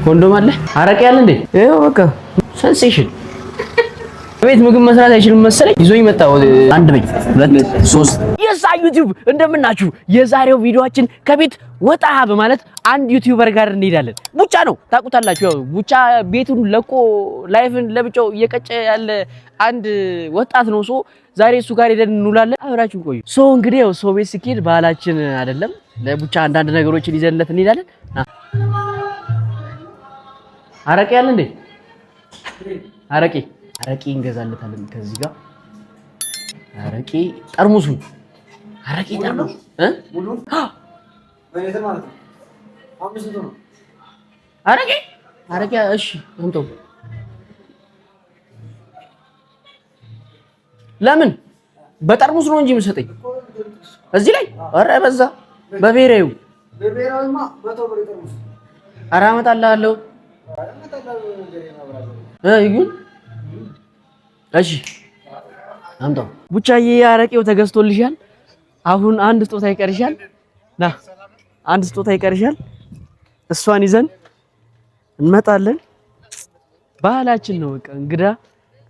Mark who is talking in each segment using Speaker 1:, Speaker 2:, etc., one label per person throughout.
Speaker 1: ኮንዶም አለ አረቄ ያለ እንዴ? ይኸው በቃ ሴንሴሽን። ቤት ምግብ መስራት አይችልም መሰለኝ ይዞኝ መጣ። አንድ በይ ሁለት ሶስት የሳ ዩቲዩብ እንደምናችሁ። የዛሬው ቪዲዮአችን ከቤት ወጣ በማለት አንድ ዩቲዩበር ጋር እንሄዳለን። ቡቻ ነው ታውቁታላችሁ። ያው ቡቻ ቤቱን ለቆ ላይፍን ለብቻው እየቀጨ ያለ አንድ ወጣት ነው። ዛሬ እሱ ጋር ሄደን እንውላለን። አብራችሁ ቆዩ። እንግዲህ ያው ሰው ቤት ስኬድ ባህላችን አይደለም ለቡቻ አንዳንድ ነገሮችን ይዘንለት እንሄዳለን። አረቄ ያለ እንዴ? አረቄ እንገዛለታለን ከዚህ ጋር አረቄ ጠርሙሱ ሙሉ በኔት ማለት ነው። አምስቱ ነው አረቄ እሺ እንተው። ለምን በጠርሙስ ነው እንጂ የምሰጠኝ እዚህ ላይ? ኧረ በዛ በብሔራዊማ 100 ብር ጠርሙስ። ኧረ አመጣልሃለሁ። ይሁን እሺ አምጣው። ቡቻዬ አረቄው ተገዝቶልሻል። አሁን አንድ ስጦታ ይቀርሻል። አንድ ስጦታ ይቀርሻል። እሷን ይዘን እንመጣለን። ባህላችን ነው በቃ።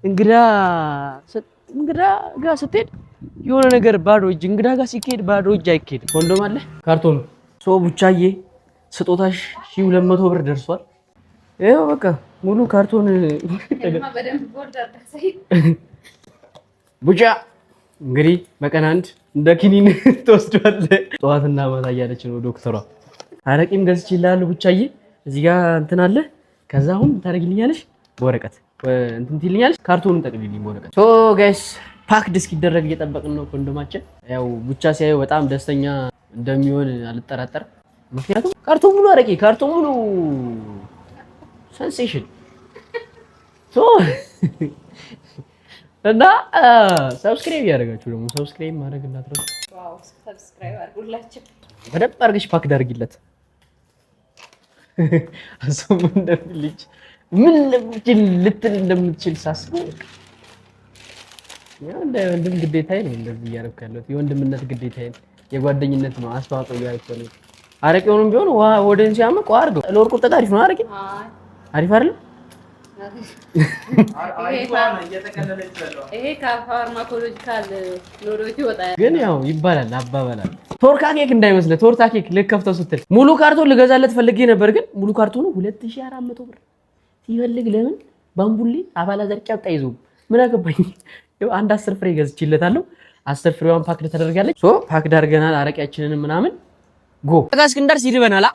Speaker 1: እንግዳ ጋር ስትሄድ የሆነ ነገር ባዶ እጅ፣ እንግዳ ጋር ሲኬድ ባዶ እጅ አይኬድ። ኮንዶም አለ ካርቶኑ። ቡቻዬ ስጦታሽ 1200 ብር ደርሷል። ይኸው በቃ ሙሉ ካርቶን ቡቻ እንግዲህ በቀን አንድ እንደ ኪኒን ትወስዷለህ። ጠዋትና ማታ እያለች ነው ዶክተሯ። አረቄም ገዝቼልሃለሁ ቡቻዬ። እዚህ ጋር እንትን አለ። ከዛ አሁን ታደርጊልኛለሽ በወረቀት እንትን ትይልኛለሽ። ካርቶኑን ጠቅልልኝ በወረቀት። ጋይስ ፓክድ እስኪደረግ እየጠበቅን ነው ኮንዶማችን። ያው ቡቻ ሲያዩ በጣም ደስተኛ እንደሚሆን አልጠራጠርም። ምክንያቱም ካርቶን ሙሉ አረቄ፣ ካርቶን ሙሉ ሴንሴሽን እና ሰብስክራይብ ያደርጋችሁ ደግሞ ሰብስክራይብ ማድረግ እንዳትረሱ። ዋው ሰብስክራይብ አድርጉላችሁ። በደንብ አድርገሽ ፓክ ዳርጊለት። አሰሙ እንደልጅ ምን ልትል እንደምትችል ሳስበው ያው እንደ ወንድም ግዴታዬ ነው እንደዚህ እያደረኩ ያለሁት። የወንድምነት ግዴታዬ የጓደኝነት ነው አስተዋጽኦ እያደረኩ ነው። አረቄውንም ቢሆን ወደን ሲያመቅ አድርገው ለወርቁ ተጣሪፍ ነው። አረቄ አሪፍ አይደል?
Speaker 2: ይሄ ከፋርማኮሎጂካል ኖሮቲ ወጣ
Speaker 1: ግን ያው ይባላል አባባላል። ቶርታ ኬክ እንዳይመስልህ። ቶርታ ኬክ ልከፍተው ስትል ሙሉ ካርቶን ልገዛለት ፈልጌ ነበር፣ ግን ሙሉ ካርቶኑ 2400 ብር ሲፈልግ ለምን ባምቡሌ አባላ ዘርቅ ያጣ ይዞ ምን አገባኝ። ያው አንድ 10 ፍሬ ገዝቼለታለሁ። 10 ፍሬዋን ፓክ ተደርጋለች። ፓክ ዳርገናል አረቂያችንን ምናምን ጎ ታጋስ እንደርስ ይርበናል።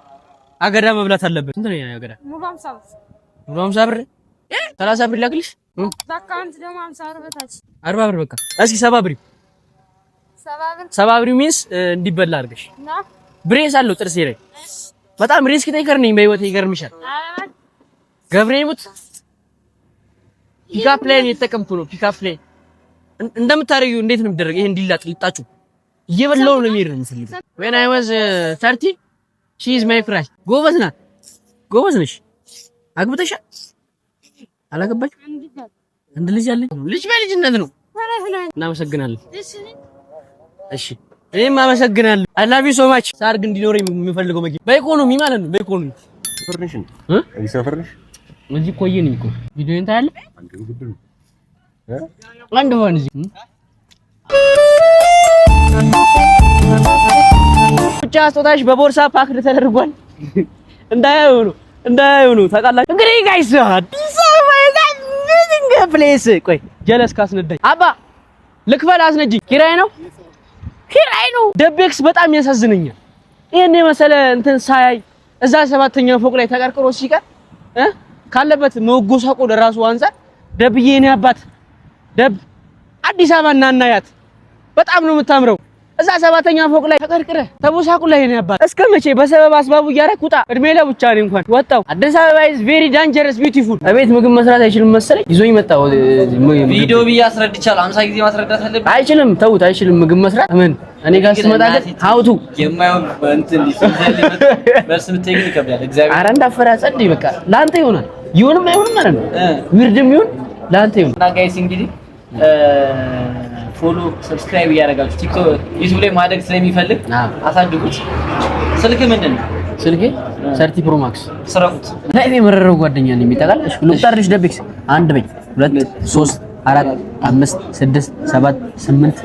Speaker 1: አገዳ መብላት አለበት። ስንት ነው ያገዳ? ሙሉ 50 ብር 30 ብር ላክልሽ።
Speaker 2: ዳካንት ደግሞ 50 ብር በታች
Speaker 1: 40 ብር በቃ። እስኪ 70 ብር 70 ብር ሚንስ እንዲበላ አድርገሽ ብሬስ አለው ጥርሴ ላይ በጣም ሪስክ ቴከር ነኝ በህይወቴ። ይገርምሻል። ገብሬሙት ፒካፕ ፕሌን የተጠቀምኩ ነው። ፒካፕ ፕሌን እንደምታረዩ እንዴት ነው የሚደረግ? ይሄ እንዲላጥ ልጣችሁ እየበላው ነው የሚሄድ ነው የምፈልገው። when I was 30 she is my crush። ጎበዝ ነሽ። አግብተሻል? አላገባችም? አንድ ልጅ አለኝ። ልጅ በልጅነት ነው። እናመሰግናለን። እሺ እኔም አመሰግናለሁ። I love you so much። ሳርግ እንዲኖረኝ የምፈልገው መኪና በኢኮኖሚ ማለት ነው። በኢኮኖሚ ፈርነሽ ፈርነሽ እዚህ ቆየኝ እኮ ቪዲዮን ታያለህ። አንድ ሆነ እዚህ ብቻ ስጦታሽ በቦርሳ ፓክድ ተደርጓል። እንዳያዩ ነው ታውቃላችሁ። እንግዲህ ጋይስ አዲስ አበባ ምን ፕሌስ ቆይ ጀለስ ካስነዳኝ አባ ልክፈል አስነጂ ኪራይ ነው። ደቤክስ በጣም ያሳዝነኛል። ይሄን የመሰለ እንትን ሳያይ እዛ 7ኛ ፎቅ ላይ ተቀርቅሮ ሲቀር ካለበት መጎሳቆል ራሱ አንፃር ደብዬ እኔ አባት ደብ አዲስ አበባ እናናያት በጣም ነው የምታምረው። እዛ 7ኛ ፎቅ ላይ ተቀርቅረ ተቦሳቁ ላይ ነው ያባት። እስከ መቼ በሰበብ አስባቡ እያደረክ ውጣ። እድሜ ለብቻ ነው እንኳን ወጣው። አዲስ አበባ is very dangerous beautiful። እቤት ምግብ መስራት አይችልም መሰለኝ ይዞኝ መጣው።
Speaker 3: ቪዲዮ ብዬ አስረድቻለሁ። 50 ጊዜ ማስረዳት አለብኝ።
Speaker 1: አይችልም ተውት። አይችልም ምግብ መስራት ምን እኔ ጋር ስመጣለት ሀውቱ
Speaker 3: የማይሆን እንትን ሊሰዘል በርስ ምትይኝ ይከብዳል። እግዚአብሔር
Speaker 1: አረ እንዳፈራ ጸድይ በቃ ላንተ ይሆናል። ይሁንም አይሁንም ማለት ነው። ዊርድም ይሁን ላንተ ይሁን።
Speaker 3: እና ጋይስ እንግዲህ ፎሎ ሰብስክራይብ ያደርጋችሁ ቲክቶክ ዩቲዩብ ላይ ማደግ ስለሚፈልግ አሳድጉት። ስልክ ምንድነው?
Speaker 1: ስልኬ ሰርቲ ፕሮ ማክስ
Speaker 3: ስራቁት
Speaker 1: ላይ የመረረው ጓደኛ ነው የሚጠቃል። እሺ ልቁጠርልሽ ደብክስ 1 በይ 2 3 4 5 6 7 8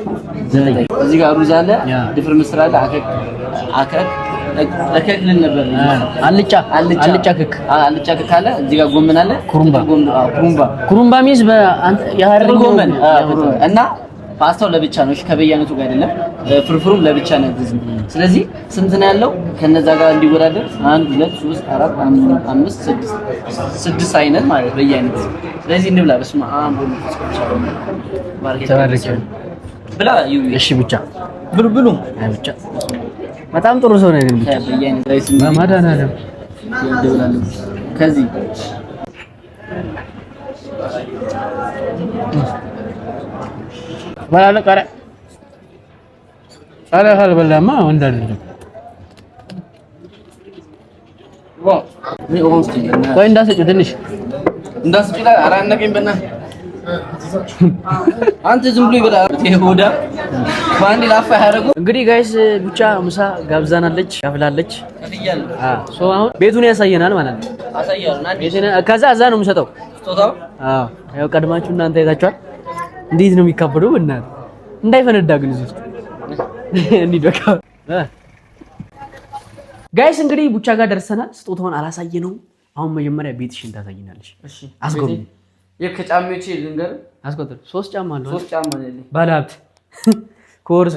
Speaker 1: 9
Speaker 3: እዚህ ጋር ሩዝ አለ፣ ድፍር ምስር አለ፣ አከክ ልን ነበር አልጫ ክክ አለ። እዚህ ጋር ጎመን አለ፣ ኩሩምባ ሚዝ በአንተ ያህር ጎመን እና ፓስታው ለብቻ ነው። እሺ ከበያነቱ ጋር አይደለም። ፍርፍሩም ለብቻ ነው ያዘዝ። ስለዚህ ስንት ነው ያለው? ከነዛ ጋር እንዲወዳደር 1 2 3 4 5 6 አይነት ማለት በየአይነት። ስለዚህ እንብላ። በስመ አብ
Speaker 1: ተባረከ
Speaker 3: ብላ።
Speaker 1: እሺ ብቻ
Speaker 3: ብሉ
Speaker 1: ብቻ። በጣም ጥሩ ሰው ነው ግን ብቻ
Speaker 3: በየአይነት ላይ ስንት
Speaker 1: ማዳናለም
Speaker 3: ያደውላሉ። ከዚህ
Speaker 1: ባላለ ቀረ አለ በላማ ወንድ አይደለም። ቆይ እንዳስጭው ትንሽ
Speaker 3: እንዳስጭው ላይ አራነቀኝ በእናትህ አንተ ዝም ብሎ ይበላ ይሁዳ ባንዲ ላፋ ያደረጉ።
Speaker 1: እንግዲህ ጋይስ ብቻ ምሳ ጋብዛናለች ያፍላለች። ሶ አሁን ቤቱን ያሳየናል ማለት ነው። አሳያለሁ ከዛ እዛ ነው የምሰጠው ስጦታው። ያው ቀድማችሁ እናንተ አይታችኋል። እንዴት ነው የሚካበደው? እናት እንዳይፈነዳ ግን እዚህ ውስጥ እንዲደካ ጋይስ እንግዲህ ቡቻ ጋር ደርሰናል። ስጦታውን አላሳየነውም። አሁን መጀመሪያ ቤትሽን ታሳይናለሽ። እሺ አስጎብኝ።
Speaker 3: የከጫሚዎቼ ልንገር
Speaker 1: አስቆጥር 3 ጫማ አለ።
Speaker 3: 3 ጫማ አለ።
Speaker 1: ባለሀብት ኮርስ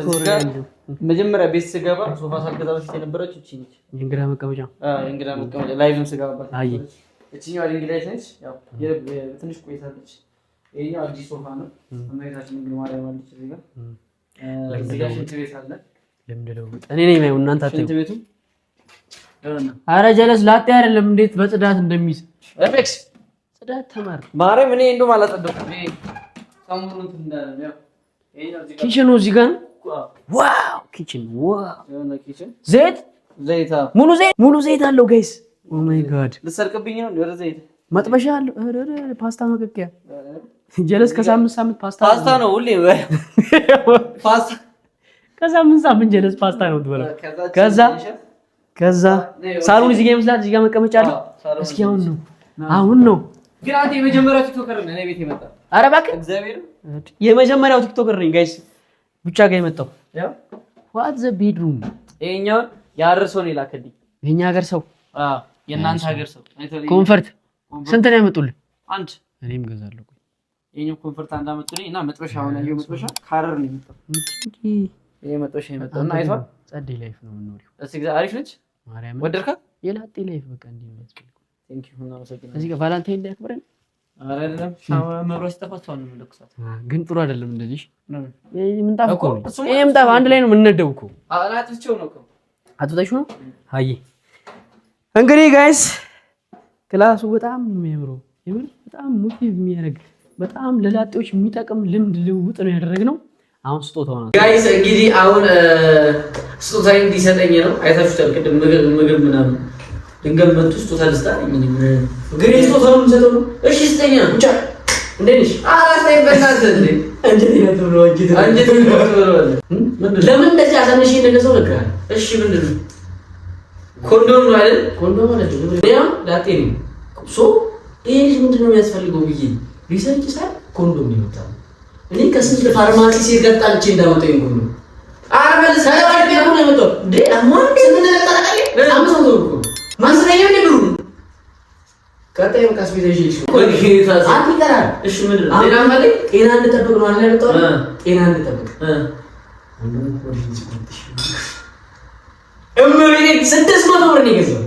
Speaker 3: መጀመሪያ ቤት ስገባ ሶፋ ሳልገዛ በፊት የነበረችው እቺ ነች።
Speaker 1: የእንግዳ መቀመጫ
Speaker 3: የእንግዳ መቀመጫ ላይቭም ስገባባት
Speaker 1: አይ
Speaker 3: እቺኛው ድንግላይት ነች። ያው ትንሽ ቆይታለች። ይሄኛው አዲስ ሶፋ ነው። እመቤታችን ድንግል ማርያም አለች እዚህ ጋር። እዚህ ጋር ሽንት ቤት አለ። ለምንድነው እኔ ነኝ ማየው እናንተ አትይው። ሽንት ቤቱ ኧረ ጀለስ ላጤ አይደለም እንዴት በጽዳት እንደሚይዝ ኤፌክስ ጽዳት ተማር ማርያም። እኔ እንደው አላጸደኩም። ይሄ ሳሙኑን እንዳለ ያው ይሄኛው እዚህ ጋር
Speaker 1: ኪችኑ እዚህ ጋር ዋው ኪችን ዋው
Speaker 3: የሆነ ኪችን
Speaker 1: ዘይት ሙሉ ዘይት አለው ጋይስ። ኦ ማይ ጋድ
Speaker 3: ልሰርቅብኝ ነው ወደ ዘይት
Speaker 1: መጥበሻ አለው። ፓስታ መቀቀያ ጀለስ ከሳምንት ፓስታ ነው ሁሌ ፓስታ ከሳምንት ጀለስ ፓስታ ነው ትበላ። ከዛ ሳሎን እዚህ ጋር ይመስላል። እዚህ ጋር መቀመጫ አለው። እስኪ አሁን ነው
Speaker 3: ግን አንተ የመጀመሪያው ቲክቶከር ነህ እኔ ቤት የመጣ።
Speaker 1: ኧረ እባክህ እግዚአብሔር የመጀመሪያው ቲክቶከር ነኝ ጋይስ። ብቻ ጋር የመጣው ያው ዋት ዘ ቤድሩም
Speaker 3: ይሄኛው የሀረር ሰው ነው የላከልኝ።
Speaker 1: የኛ ሀገር ሰው
Speaker 3: የእናንተ ሀገር ሰው
Speaker 1: ኮንፈርት ስንት ነው ያመጡልኝ?
Speaker 3: አንድ
Speaker 1: እኔም ገዛለሁ።
Speaker 3: የኛው ኮንፈርት አንድ አመጡልኝ እና መጥበሻ ሆነ ያየው መጥበሻ ከሀረር ነው የመጣው። ይሄ መጥበሻ የመጣው እና አይቷል።
Speaker 1: ጸዴ ላይፍ ነው የምንኖረው።
Speaker 3: እስኪ አሪፍ ነች።
Speaker 1: ማርያም
Speaker 3: ወደድካት?
Speaker 1: የላጤ ላይፍ በቃ እንዴ ነው ያስፈልግ።
Speaker 3: ቴንክ ዩ እና መሰግናለሁ።
Speaker 1: እዚህ ጋር ቫላንታይን ላይ አክብረን
Speaker 3: አይደለም ሻማ መብራት ሲጠፋው ነው የምንለኩሳት።
Speaker 1: ግን ጥሩ አይደለም እንደዚህ ምንጣፍ እኮ ይሄ ምንጣፍ አንድ ላይ ነው የምንነደው እኮ።
Speaker 3: አጥፍቼው ነው እኮ
Speaker 1: አጥፍተሽው ነው። አይ እንግዲህ ጋይስ ክላሱ በጣም የሚያምረው የምር በጣም ሞቲቭ የሚያደርግ በጣም ለላጤዎች የሚጠቅም ልምድ ልውውጥ ነው ያደረግነው። አሁን ስጦታው ነው
Speaker 3: ጋይስ። እንግዲህ አሁን ስጦታዬ እንዲሰጠኝ ነው። አይታችሁታል ቅድም ምግብ ምናምን ድንገት መጥቶ ስጦታ ልስጣኝ። እንግዲህ ስጦታውን የምሰጠው ነው። እሺ ስጠኝ ብቻ። እንዴት ነሽ? አላስጠኝ በእናትህ እንዴ አንጀት ይነጥሩ ለምን እንደዚህ አሳንሽ እንደነሰው ለካ። እሺ ምንድን ነው? ኮንዶም ነው አይደል? ኮንዶም ማለት ነው። ያው ላጤ ነው ሶ ይሄ ልጅ ምንድነው የሚያስፈልገው ብዬ ሪሰርች ሳይ ኮንዶም ይመጣል። እኔ ከስንት ፋርማሲ ሴት ጋር ጣልቼ እንዳመጣኝ ኮንዶም አረበል ሳይዋል ቢሆን ነው የመጣው እንዴ አሞን ምን ተነጣጣለ አምስት ነው እኮ ማስረኛ ምን ብሩ ቀጣይ በቃ ስፔሻሊስት ወይ ጌታስ አትቀራ። እሺ ምንድን ነው ጤና ማለት ጤና እንድጠብቅ ነው አይደል? የመጣው ጤና እንድጠብቅ እምሬ 600 ብር ነው የገዛው።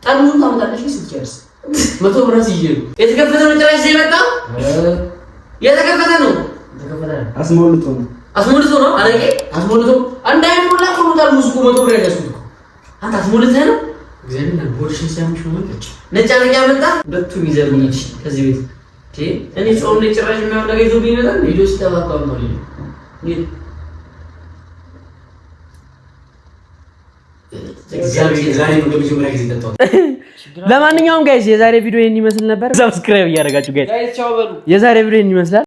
Speaker 3: ጠርሙሱን ታመጣለሽ ስትጨርስ 100 ብር ሲይዙ የተከፈተ ነው ጭራሽ የመጣ የተከፈተ ነው። አስሞልቶ ነው አረቄ አስሞልቶ እንዳይሞላ ቆምጣል ሙስኩ 100 ብር ያገሱት አንተ አስሞልተህ ነው። እግዚአብሔር ነው ቦርሽን ሲያምሽ ነው ነጭ አረቄ መጣ። ሁለቱም ይዘብኝ እሺ ከዚህ ቤት እኔ ጾም ላይ ጭራሽ የሚያው ነገር ይዞብኝ ይመጣል። ቪዲዮ ሲተባካው ነው ይሄ
Speaker 1: ለማንኛውም ጋይስ የዛሬ ቪዲዮ ይሄን ይመስል ነበር። ሰብስክራይብ እያደረጋችሁ ጋይስ የዛሬ ቪዲዮ ይሄን ይመስላል።